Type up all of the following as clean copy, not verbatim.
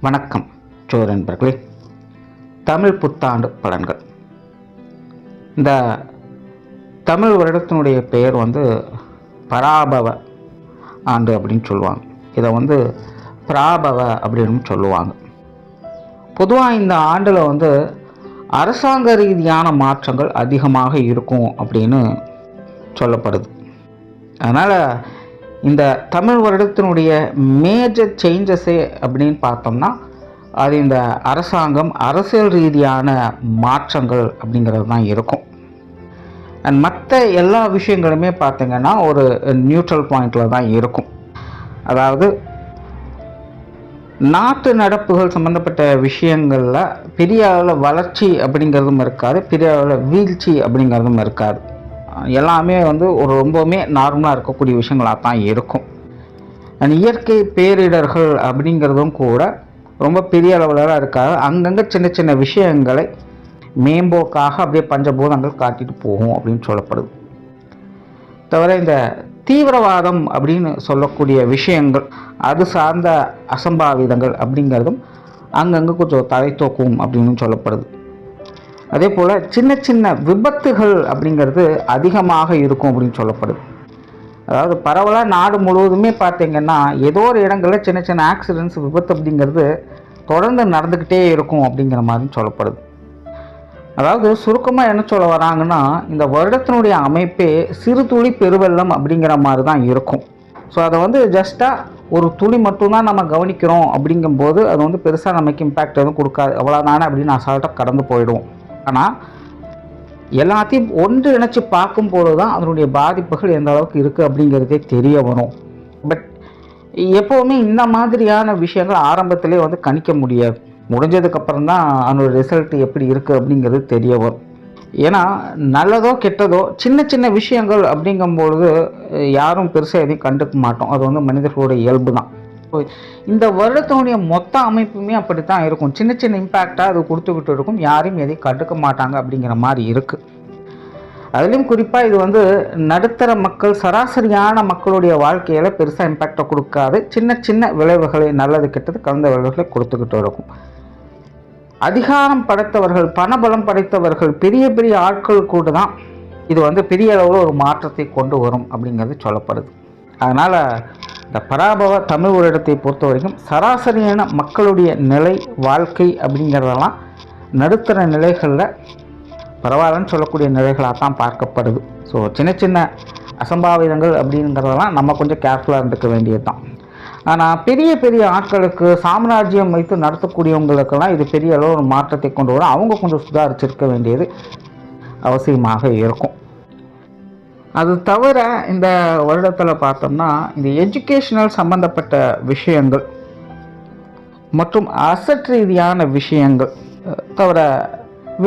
வணக்கம் நண்பர்களே. தமிழ் புத்தாண்டு பலன்கள். இந்த தமிழ் வருடத்தினுடைய பெயர் பராபவ ஆண்டு அப்படின்னு சொல்லுவாங்க. இதை பிராபவ அப்படின்னு சொல்லுவாங்க. பொதுவாக இந்த ஆண்டில் அரசாங்க ரீதியான மாற்றங்கள் அதிகமாக இருக்கும் அப்படின்னு சொல்லப்படுது. அதனால் இந்த தமிழ் வருடத்தினுடைய மேஜர் சேஞ்சஸே அப்படின்னு பார்த்தோம்னா அது இந்த அரசாங்கம் அரசியல் ரீதியான மாற்றங்கள் அப்படிங்கிறது தான் இருக்கும். அண்ட் மற்ற எல்லா விஷயங்களுமே பார்த்திங்கன்னா ஒரு நியூட்ரல் பாயிண்டில் தான் இருக்கும். அதாவது நாட்டு நடப்புகள் சம்மந்தப்பட்ட விஷயங்களில் பெரிய அளவில் வளர்ச்சி அப்படிங்கிறதும் இருக்காது, பெரிய அளவில் வீழ்ச்சி அப்படிங்கிறதும் இருக்காது. எல்லாமே ஒரு ரொம்பவுமே நார்மலாக இருக்கக்கூடிய விஷயங்களாக தான் இருக்கும். அண்ட் இயற்கை பேரிடர்கள் அப்படிங்கிறதும் கூட ரொம்ப பெரிய அளவில் இருக்காது. அங்கங்கே சின்ன சின்ன விஷயங்களை மேம்போக்காக அப்படியே பஞ்சபூதங்கள் காட்டிட்டு போகும் அப்படின்னு சொல்லப்படுது. தவிர இந்த தீவிரவாதம் அப்படின்னு சொல்லக்கூடிய விஷயங்கள், அது சார்ந்த அசம்பாவிதங்கள் அப்படிங்கிறதும் அங்கங்கே கொஞ்சம் தலை தூக்கும் அப்படின்னு சொல்லப்படுது. அதே போல் சின்ன சின்ன விபத்துகள் அப்படிங்கிறது அதிகமாக இருக்கும் அப்படின்னு சொல்லப்படுது. அதாவது பரவலாக நாடு முழுவதுமே பார்த்திங்கன்னா ஏதோ ஒரு இடங்களில் சின்ன சின்ன ஆக்சிடென்ட்ஸ், விபத்து அப்படிங்கிறது தொடர்ந்து நடந்துக்கிட்டே இருக்கும் அப்படிங்கிற மாதிரி சொல்லப்படுது. அதாவது சுருக்கமாக என்ன சொல்ல வராங்கன்னா, இந்த வருடத்தினுடைய அமைப்பே சிறு துளி பெருவெள்ளம் அப்படிங்கிற மாதிரி தான் இருக்கும். ஸோ அதை ஜஸ்ட்டாக ஒரு துளி மட்டும்தான் நம்ம கவனிக்கிறோம் அப்படிங்கும்போது அது பெருசாக நமக்கு இம்பேக்ட் எதுவும் கொடுக்காது, அவ்வளோதானே அப்படின்னு அசால்ட்டாக கடந்து போயிடுவோம். ஆனால் எல்லாத்தையும் ஒன்று இணைச்சி பார்க்கும்போது தான் அதனுடைய பாதிப்புகள் எந்த அளவுக்கு இருக்குது அப்படிங்கிறதே தெரிய வரும். பட் எப்போவுமே இந்த மாதிரியான விஷயங்கள் ஆரம்பத்திலே கணிக்க முடியாது. முடிஞ்சதுக்கப்புறம் தான் அதனோட ரிசல்ட் எப்படி இருக்குது அப்படிங்கிறது தெரிய வரும். ஏன்னா நல்லதோ கெட்டதோ சின்ன சின்ன விஷயங்கள் அப்படிங்கும்பொழுது யாரும் பெருசாக எதையும் கண்டுக்க மாட்டோம். அது மனிதர்களுடைய இயல்பு தான். இந்த வருடத்தினுடைய மொத்த அமைப்புமே அப்படி தான் இருக்கும். சின்ன சின்ன இம்பேக்டாக அது கொடுத்துக்கிட்டு இருக்கும், யாரையும் எதையும் கண்டுக்க மாட்டாங்க அப்படிங்கிற மாதிரி இருக்குது. அதுலேயும் குறிப்பாக இது நடுத்தர மக்கள், சராசரியான மக்களுடைய வாழ்க்கையில் பெருசாக இம்பேக்டை கொடுக்காது. சின்ன சின்ன விளைவுகளை, நல்லது கெட்டது கலந்த விளைவுகளை கொடுத்துக்கிட்டு இருக்கும். அதிகாரம் படைத்தவர்கள், பணபலம் படைத்தவர்கள், பெரிய பெரிய ஆட்கள் கூட தான் இது பெரிய அளவில் ஒரு மாற்றத்தை கொண்டு வரும் அப்படிங்கிறது சொல்லப்படுது. அதனால் இந்த பராபவ தமிழ் வருடத்தை பொறுத்த வரைக்கும் சராசரியான மக்களுடைய நிலை, வாழ்க்கை அப்படிங்கிறதெல்லாம் நடுத்தர நிலைகளில் பரவாயில்லன்னு சொல்லக்கூடிய நிலைகளாக தான் பார்க்கப்படுது. ஸோ சின்ன சின்ன அசம்பாவிதங்கள் அப்படிங்கிறதெல்லாம் நம்ம கொஞ்சம் கேர்ஃபுல்லாக இருந்துக்க வேண்டியது தான். ஆனால் பெரிய பெரிய ஆட்களுக்கு, சாம்ராஜ்யம் வைத்து நடத்தக்கூடியவங்களுக்கெல்லாம் இது பெரிய அளவு ஒரு மாற்றத்தை கொண்டு வரும். அவங்க கொஞ்சம் சுதாரிச்சிருக்க வேண்டியது அவசியமாக இருக்கும். அது தவிர இந்த வருடத்தில் பார்த்தோம்னா இந்த எஜுகேஷனல் சம்பந்தப்பட்ட விஷயங்கள் மற்றும் அசட் ரீதியான விஷயங்கள், தவிர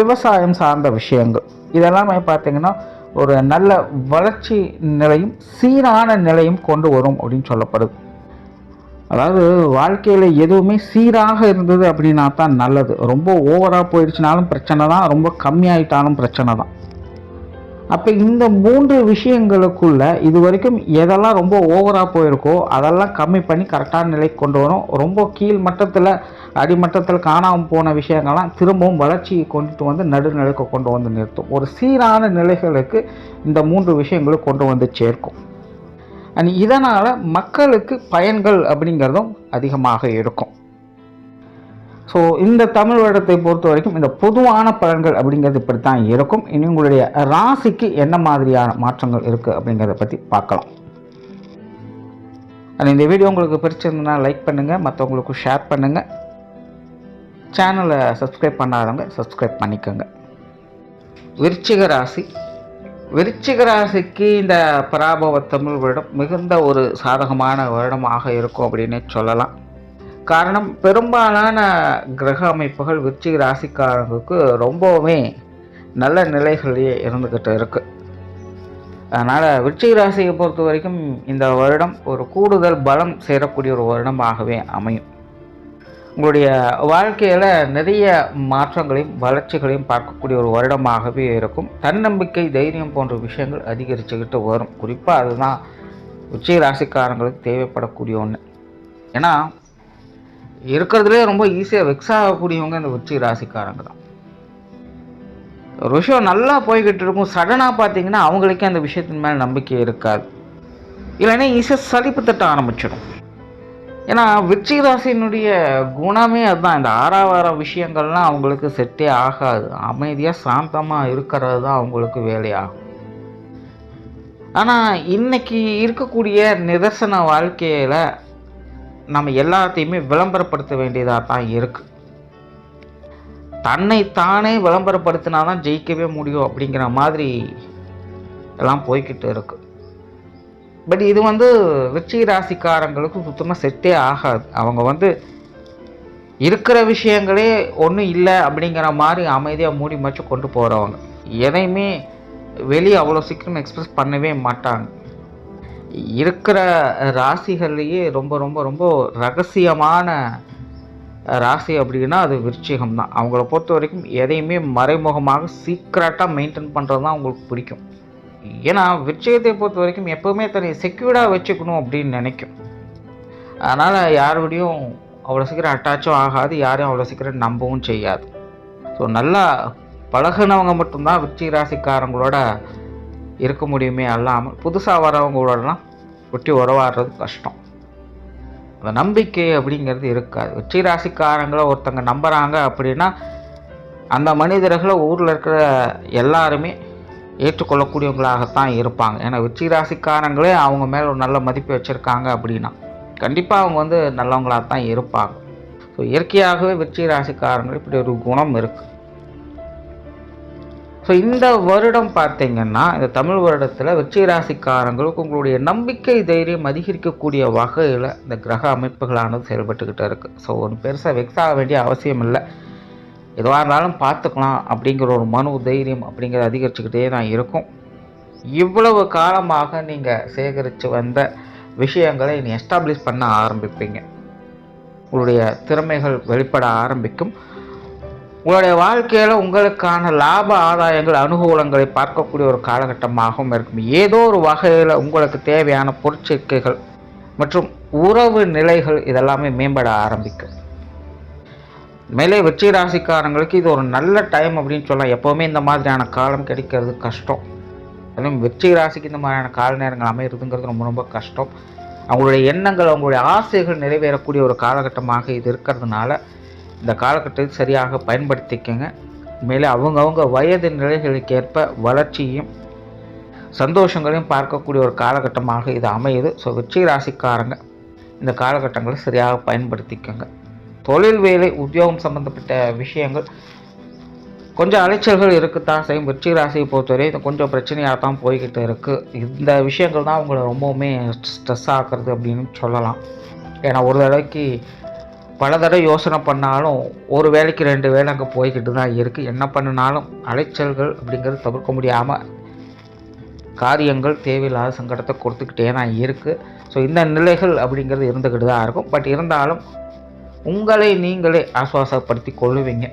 விவசாயம் சார்ந்த விஷயங்கள், இதெல்லாமே பார்த்திங்கன்னா ஒரு நல்ல வளர்ச்சி நிலையும் சீரான நிலையும் கொண்டு வரும் அப்படின்னு சொல்லப்படுது. அதாவது வாழ்க்கையில் எதுவுமே சீராக இருந்தது அப்படின்னா தான் நல்லது. ரொம்ப ஓவராக போயிடுச்சுனாலும் பிரச்சனை தான், ரொம்ப கம்மியாயிட்டாலும் பிரச்சனை தான். அப்போ இந்த 3 விஷயங்களுக்குள்ள இது வரைக்கும் எதெல்லாம் ரொம்ப ஓவராக போயிருக்கோ அதெல்லாம் கம்மி பண்ணி கரெக்டான நிலைக்கு கொண்டு வரும். ரொம்ப கீழ் மட்டத்தில், அடிமட்டத்தில் காணாமல் போன விஷயங்கள்லாம் திரும்பவும் வளர்ச்சியை கொண்டுட்டு நடுநிலைக்கு கொண்டு நிறுத்தும். ஒரு சீரான நிலைகளுக்கு இந்த 3 விஷயங்களும் கொண்டு சேர்க்கும். அண்ட் இதனால் மக்களுக்கு பயன்கள் அப்படிங்கிறதும் அதிகமாக இருக்கும். ஸோ இந்த தமிழ் வருடத்தை பொறுத்த வரைக்கும் இந்த பொதுவான பலன்கள் அப்படிங்கிறது இப்படி தான் இருக்கும். இனி உங்களுடைய ராசிக்கு என்ன மாதிரியான மாற்றங்கள் இருக்குது அப்படிங்கிறத பற்றி பார்க்கலாம். இந்த வீடியோ உங்களுக்கு பிடிச்சிருந்ததுன்னா லைக் பண்ணுங்கள், மற்றவங்களுக்கு ஷேர் பண்ணுங்கள். சேனலை சப்ஸ்கிரைப் பண்ணாதவங்க சப்ஸ்கிரைப் பண்ணிக்கோங்க. விருச்சிக ராசி. விருச்சிக ராசிக்கு இந்த பராபவ தமிழ் வருடம் மிகுந்த ஒரு சாதகமான வருடமாக இருக்கும் அப்படின்னு சொல்லலாம். காரணம், பெரும்பாலான கிரக அமைப்புகள் விருச்சிக ராசிக்காரங்களுக்கு ரொம்பவுமே நல்ல நிலைகளிலே இருந்துக்கிட்டு இருக்குது. அதனால் விருச்சிக ராசியை பொறுத்த வரைக்கும் இந்த வருடம் ஒரு கூடுதல் பலம் சேரக்கூடிய ஒரு வருடமாகவே அமையும். உங்களுடைய வாழ்க்கையில் நிறைய மாற்றங்களையும் வளர்ச்சிகளையும் பார்க்கக்கூடிய ஒரு வருடமாகவே இருக்கும். தன்னம்பிக்கை, தைரியம் போன்ற விஷயங்கள் அதிகரிச்சுக்கிட்டு வரும். குறிப்பாக அதுதான் விருச்சிக ராசிக்காரங்களுக்கு தேவைப்படக்கூடிய ஒன்று. ஏன்னா இருக்கிறதுலே ரொம்ப ஈஸியாக வெக்ஸ் ஆகக்கூடியவங்க இந்த விருச்சிக ராசிக்காரங்க தான். ஒரு விஷயம் நல்லா போய்கிட்டு இருக்கும், சடனாக பார்த்தீங்கன்னா அவங்களுக்கே அந்த விஷயத்தின் மேலே நம்பிக்கை இருக்காது, இல்லைன்னா ஈஸியாக சலிப்பு தட்ட ஆரம்பிச்சிடும். ஏன்னா விருச்சிக ராசியினுடைய குணமே அதுதான். இந்த ஆறாவார விஷயங்கள்லாம் அவங்களுக்கு செட்டே ஆகாது. அமைதியாக சாந்தமாக இருக்கிறது தான் அவங்களுக்கு வேலையாகும். ஆனால் இன்னைக்கு இருக்கக்கூடிய நிதர்சன வாழ்க்கையில் நம்ம எல்லாத்தையுமே விளம்பரப்படுத்த வேண்டியதாக தான் இருக்குது. தன்னை தானே விளம்பரப்படுத்தினா தான் ஜெயிக்கவே முடியும் அப்படிங்கிற மாதிரி எல்லாம் போய்கிட்டு இருக்கு. பட் இது விருச்சிக ராசிக்காரங்களுக்கு சுத்தமாக செட்டே ஆகாது. அவங்க இருக்கிற விஷயங்களே ஒன்றும் இல்லை அப்படிங்கிற மாதிரி அமைதியாக மூடி மறைச்சு கொண்டு போகிறவங்க. எதையுமே வெளியே அவ்வளோ சீக்கிரம் எக்ஸ்பிரஸ் பண்ணவே மாட்டாங்க. இருக்கிற ராசிகள்லேயே ரொம்ப ரொம்ப ரொம்ப ரகசியமான ராசி அப்படின்னா அது விருச்சிகம் தான். அவங்கள பொறுத்த வரைக்கும் எதையுமே மறைமுகமாக சீக்ரெட்டாக மெயின்டைன் பண்ணுறது தான் அவங்களுக்கு பிடிக்கும். ஏன்னா விருச்சிகத்தை பொறுத்த வரைக்கும் எப்போவுமே தன்னை செக்யூர்டாக வச்சுக்கணும் அப்படின்னு நினைக்கும். அதனால் யாரோடையும் அவ்வளோ சீக்கிரம் அட்டாச்சும் ஆகாது, யாரையும் அவ்வளோ சீக்கிரம் நம்பவும் செய்யாது. ஸோ நல்லா பழகினவங்க மட்டும்தான் விருச்சிக ராசிக்காரங்களோட இருக்க முடியுமே அல்லாமல் புதுசாக வரவங்களோடலாம் ஒட்டி உறவாடுறது கஷ்டம். அந்த நம்பிக்கை அப்படிங்கிறது இருக்காது. விருச்சிக ராசிக்காரங்களை ஒருத்தங்க நம்புகிறாங்க அப்படின்னா அந்த மனிதர்களை ஊரில் இருக்கிற எல்லாருமே ஏற்றுக்கொள்ளக்கூடியவங்களாகத்தான் இருப்பாங்க. ஏன்னா விருச்சிக ராசிக்காரங்களே அவங்க மேலே ஒரு நல்ல மதிப்பு வச்சுருக்காங்க அப்படின்னா கண்டிப்பாக அவங்க நல்லவங்களாக தான் இருப்பாங்க. ஸோ இயற்கையாகவே விருச்சிக ராசிக்காரங்கள் இப்படி ஒரு குணம் இருக்குது. ஸோ இந்த வருடம் பார்த்திங்கன்னா இந்த தமிழ் வருடத்தில் விருச்சிக ராசிக்காரங்களுக்கு உங்களுடைய நம்பிக்கை தைரியம் அதிகரிக்கக்கூடிய வகையில் இந்த கிரக அமைப்புகளானது செயல்பட்டுக்கிட்டு இருக்குது. ஸோ ஒரு பெருசாக வெக்ஸ் ஆக வேண்டிய அவசியம் இல்லை. எதுவாக இருந்தாலும் பார்த்துக்கலாம் அப்படிங்கிற ஒரு மனு தைரியம் அப்படிங்கிறது அதிகரிச்சுக்கிட்டே தான் இருக்கும். இவ்வளவு காலமாக நீங்கள் சேகரித்து வந்த விஷயங்களை நீ எஸ்டாப்ளிஷ் பண்ண ஆரம்பிப்பீங்க. உங்களுடைய திறமைகள் வெளிப்பட ஆரம்பிக்கும். உங்களுடைய வாழ்க்கையில் உங்களுக்கான லாப ஆதாயங்கள் அனுகூலங்களை பார்க்கக்கூடிய ஒரு காலகட்டமாகவும் இருக்கும். ஏதோ ஒரு வகையில் உங்களுக்கு தேவையான பொருட்சேர்க்கைகள் மற்றும் உறவு நிலைகள் இதெல்லாமே மேம்பட ஆரம்பிக்கும். மேலே விருச்சிக ராசிக்காரங்களுக்கு இது ஒரு நல்ல டைம் அப்படின்னு சொல்லலாம். எப்போவுமே இந்த மாதிரியான காலம் கிடைக்கிறது கஷ்டம். அதுவும் விருச்சிக ராசிக்கு இந்த மாதிரியான கால நேரங்கள் அமைகிறதுங்கிறது ரொம்ப ரொம்ப கஷ்டம். அவங்களுடைய எண்ணங்கள் அவங்களுடைய ஆசைகள் நிறைவேறக்கூடிய ஒரு காலகட்டமாக இது இருக்கிறதுனால இந்த காலகட்டத்தை சரியாக பயன்படுத்திக்கங்க. மேலே அவங்கவுங்க வயது நிலைகளுக்கு ஏற்ப வளர்ச்சியும் சந்தோஷங்களையும் பார்க்கக்கூடிய ஒரு காலகட்டமாக இது அமையுது. ஸோ விருச்சிக ராசிக்காரங்க இந்த காலகட்டங்களை சரியாக பயன்படுத்திக்கங்க. தொழில் வேலை உத்தியோகம் சம்மந்தப்பட்ட விஷயங்கள் கொஞ்சம் அலைச்சல்கள் இருக்குத்தான் செய்யும். விருச்சிக ராசியை பொறுத்தவரை இது கொஞ்சம் பிரச்சனையாக தான் போய்கிட்டு இருக்குது. இந்த விஷயங்கள் தான் உங்களை ரொம்பவுமே ஸ்ட்ரெஸ் ஆக்குறது அப்படின்னு சொல்லலாம். ஏன்னா ஒரு தடவைக்கு பல தடவை யோசனை பண்ணாலும் ஒரு வேலைக்கு 2 வேலை அங்கே போய்கிட்டு தான் இருக்குது. என்ன பண்ணினாலும் அலைச்சல்கள் அப்படிங்கிறது தவிர்க்க முடியாமல் காரியங்கள் தேவையில்லாத சங்கடத்தை கொடுத்துக்கிட்டே தான் இருக்குது. ஸோ இந்த நிலைகள் அப்படிங்கிறது இருந்துக்கிட்டு தான் இருக்கும். பட் இருந்தாலும் உங்களை நீங்களே ஆசுவாசப்படுத்தி கொள்ளுவீங்க.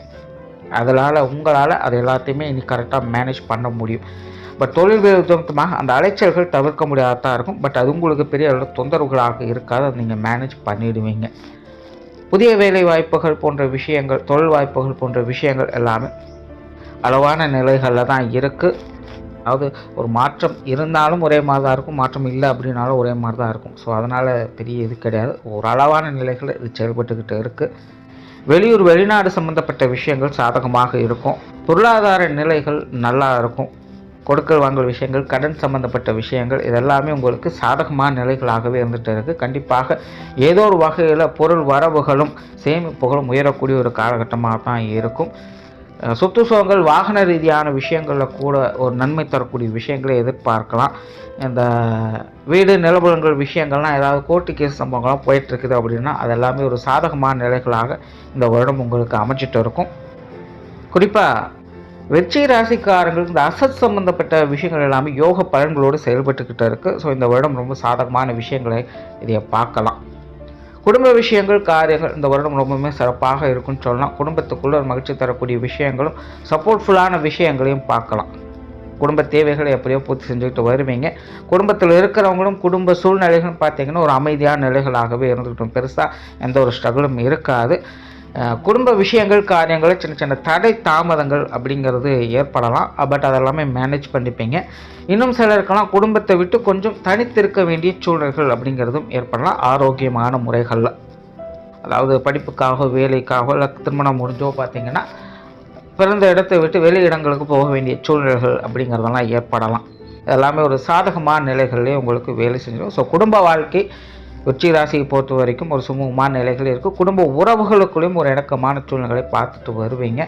உங்களால் அது எல்லாத்தையுமே இனி கரெக்டாக மேனேஜ் பண்ண முடியும். பட் தொழில் உத்தியோகமாக அந்த அலைச்சல்கள் தவிர்க்க முடியாதான் இருக்கும். பட் அது உங்களுக்கு பெரிய அளவு தொந்தரவுகளாக இருக்காது. அதை நீங்கள் மேனேஜ் பண்ணிடுவீங்க. புதிய வேலை வாய்ப்புகள் போன்ற விஷயங்கள், தொழில் வாய்ப்புகள் போன்ற விஷயங்கள் எல்லாமே அளவான நிலைகளில் தான் இருக்குது. அதாவது ஒரு மாற்றம் இருந்தாலும் ஒரே மாதிரி தான் இருக்கும், மாற்றம் இல்லை அப்படின்னாலும் ஒரே மாதிரி தான் இருக்கும். ஸோ அதனால் பெரிய இது கிடையாது. ஒரு அளவான நிலைகள் இது செயல்பட்டுக்கிட்டு இருக்குது. வெளியூர் வெளிநாடு சம்மந்தப்பட்ட விஷயங்கள் சாதகமாக இருக்கும். பொருளாதார நிலைகள் நல்லா இருக்கும். கொடுக்கல் வாங்கல் விஷயங்கள், கடன் சம்மந்தப்பட்ட விஷயங்கள் இதெல்லாமே உங்களுக்கு சாதகமான நிலைகளாகவே இருந்துகிட்டு இருக்குது. கண்டிப்பாக ஏதோ ஒரு வகையில் பொருள் வரவுகளும் சேமிப்புகளும் உயரக்கூடிய ஒரு காலகட்டமாக தான் இருக்கும். சொத்து சுகங்கள், வாகன ரீதியான விஷயங்களில் கூட ஒரு நன்மை தரக்கூடிய விஷயங்களை எதிர்பார்க்கலாம். இந்த வீடு நிலபுலங்கள் விஷயங்கள்லாம் ஏதாவது கோர்ட்டு கேஸ் சம்பவங்கள்லாம் போயிட்டுருக்குது அப்படின்னா அதெல்லாமே ஒரு சாதகமான நிலைகளாக இந்த வருடம் உங்களுக்கு அமைச்சிட்டு இருக்கும். குறிப்பாக விருச்சிக ராசிக்காரங்களுக்கு இந்த அசத் சம்பந்தப்பட்ட விஷயங்கள் எல்லாமே யோக பலன்களோடு செயல்பட்டுக்கிட்டு இருக்குது. ஸோ இந்த வருடம் ரொம்ப சாதகமான விஷயங்களை இதை பார்க்கலாம். குடும்ப விஷயங்கள், காரியங்கள் இந்த வருடம் ரொம்பவுமே சிறப்பாக இருக்குன்னு சொல்லலாம். குடும்பத்துக்குள்ள ஒரு மகிழ்ச்சி தரக்கூடிய விஷயங்களும் சப்போர்ட்ஃபுல்லான விஷயங்களையும் பார்க்கலாம். குடும்ப தேவைகளை எப்படியோ பூர்த்தி செஞ்சுக்கிட்டு வருவீங்க. குடும்பத்தில் இருக்கிறவங்களும் குடும்ப சூழ்நிலைகள் பார்த்திங்கன்னா ஒரு அமைதியான நிலைகளாகவே இருந்துக்கிட்டோம். பெருசாக எந்த ஒரு ஸ்ட்ரகிளும் இருக்காது. குடும்ப விஷயங்கள் காரியங்கள் சின்ன சின்ன தடை தாமதங்கள் அப்படிங்கிறது ஏற்படலாம். பட் அதெல்லாமே மேனேஜ் பண்ணிப்பீங்க. இன்னும் சிலருக்கெல்லாம் குடும்பத்தை விட்டு கொஞ்சம் தனித்திருக்க வேண்டிய சூழல்கள் அப்படிங்கிறதும் ஏற்படலாம் ஆரோக்கியமான முறைகளில். அதாவது படிப்புக்காக வேலைக்காக இல்லை திருமணம் முடிஞ்சோ பார்த்திங்கன்னா பிறந்த இடத்தை விட்டு வெளி இடங்களுக்கு போக வேண்டிய சூழ்நிலைகள் அப்படிங்கிறதெல்லாம் ஏற்படலாம். எல்லாமே ஒரு சாதகமான நிலைகளிலே உங்களுக்கு வேலை செஞ்சிடும். ஸோ குடும்ப வாழ்க்கை விருச்சிக ராசியை பொறுத்த வரைக்கும் ஒரு சுமூகமான நிலைகள் இருக்குது. குடும்ப உறவுகளுக்குள்ளேயும் ஒரு இணக்கமான சூழ்நிலைகளை பார்த்துட்டு வருவீங்க.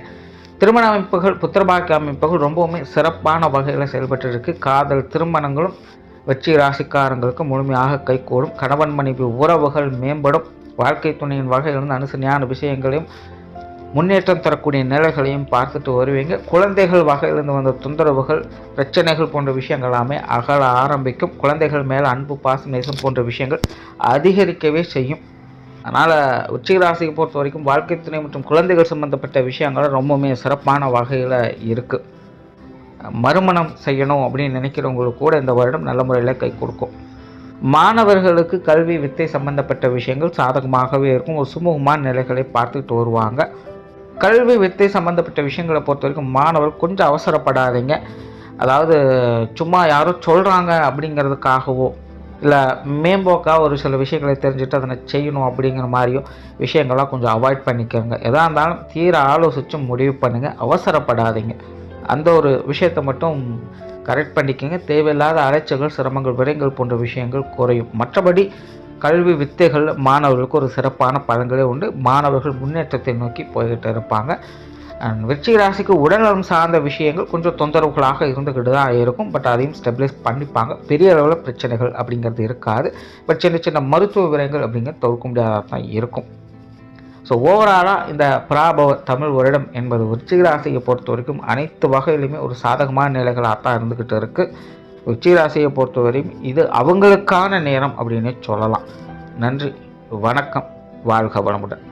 திருமண அமைப்புகள் புத்திரபாக்கிய அமைப்புகள் ரொம்பவுமே சிறப்பான வகையில் செயல்பட்டு இருக்குது. காதல் திருமணங்களும் விருச்சிக ராசிக்காரங்களுக்கு முழுமையாக கைகூடும். கணவன் மனைவி உறவுகள் மேம்படும். வாழ்க்கை துணையின் வகையிலிருந்து அனுசரணையான விஷயங்களையும் முன்னேற்றம் தரக்கூடிய நிலைகளையும் பார்த்துட்டு வருவீங்க. குழந்தைகள் வகையிலிருந்து வந்த தொந்தரவுகள் பிரச்சனைகள் போன்ற விஷயங்கள் எல்லாமே அகல ஆரம்பிக்கும். குழந்தைகள் மேலே அன்பு பாசம் நேசம் போன்ற விஷயங்கள் அதிகரிக்கவே செய்யும். அதனால் விருச்சிக ராசியை பொறுத்த வரைக்கும் வாழ்க்கை துணை மற்றும் குழந்தைகள் சம்பந்தப்பட்ட விஷயங்கள் ரொம்பவுமே சிறப்பான வகையில் இருக்குது. மறுமணம் செய்யணும் அப்படின்னு நினைக்கிறவங்களுக்கு கூட இந்த வருடம் நல்ல முறையில் கை கொடுக்கும். மாணவர்களுக்கு கல்வி வித்தை சம்பந்தப்பட்ட விஷயங்கள் சாதகமாகவே இருக்கும். ஒரு சுமூகமான நிலைகளை பார்த்துட்டு வருவாங்க. கல்வி வித்தை சம்மந்தப்பட்ட விஷயங்களை பொறுத்த வரைக்கும் மாணவர்கள் கொஞ்சம் அவசரப்படாதீங்க. அதாவது சும்மா யாரும் சொல்கிறாங்க அப்படிங்கிறதுக்காகவோ இல்லை மேம்போக்காக ஒரு சில விஷயங்களை தெரிஞ்சுட்டு அதனை செய்யணும் அப்படிங்கிற மாதிரியோ விஷயங்கள்லாம் கொஞ்சம் அவாய்ட் பண்ணிக்கோங்க. எதாக இருந்தாலும் தீர ஆலோசித்து முடிவு பண்ணுங்கள். அவசரப்படாதீங்க. அந்த ஒரு விஷயத்தை மட்டும் கரெக்ட் பண்ணிக்கோங்க. தேவையில்லாத அலைச்சல்கள் சிரமங்கள் விரைங்கள் போன்ற விஷயங்கள் குறையும். மற்றபடி கல்வி வித்தைகள் மாணவர்களுக்கு ஒரு சிறப்பான பலன்களே உண்டு. மாணவர்கள் முன்னேற்றத்தை நோக்கி போய்கிட்டு இருப்பாங்க. விருச்சிக ராசிக்கு உடல்நலம் சார்ந்த விஷயங்கள் கொஞ்சம் தொந்தரவுகளாக இருந்துக்கிட்டு தான் இருக்கும். பட் அதையும் ஸ்டெபிலைஸ் பண்ணிப்பாங்க. பெரிய அளவில் பிரச்சனைகள் அப்படிங்கிறது இருக்காது. பட் சின்ன சின்ன மருத்துவ விரயங்கள் அப்படிங்கிறது தவிர்க்க முடியாத தான் இருக்கும். ஸோ ஓவராலாக இந்த பராபவ தமிழ் வருடம் என்பது விருச்சிக ராசியை பொறுத்த வரைக்கும் அனைத்து வகையிலுமே ஒரு சாதகமான நிலைகளாக தான் இருந்துக்கிட்டு இருக்குது. விருச்சிக ராசியை பொறுத்தவரையும் இது அவங்களுக்கான நேரம் அப்படின்னு சொல்லலாம். நன்றி, வணக்கம், வாழ்க வளமுடன்.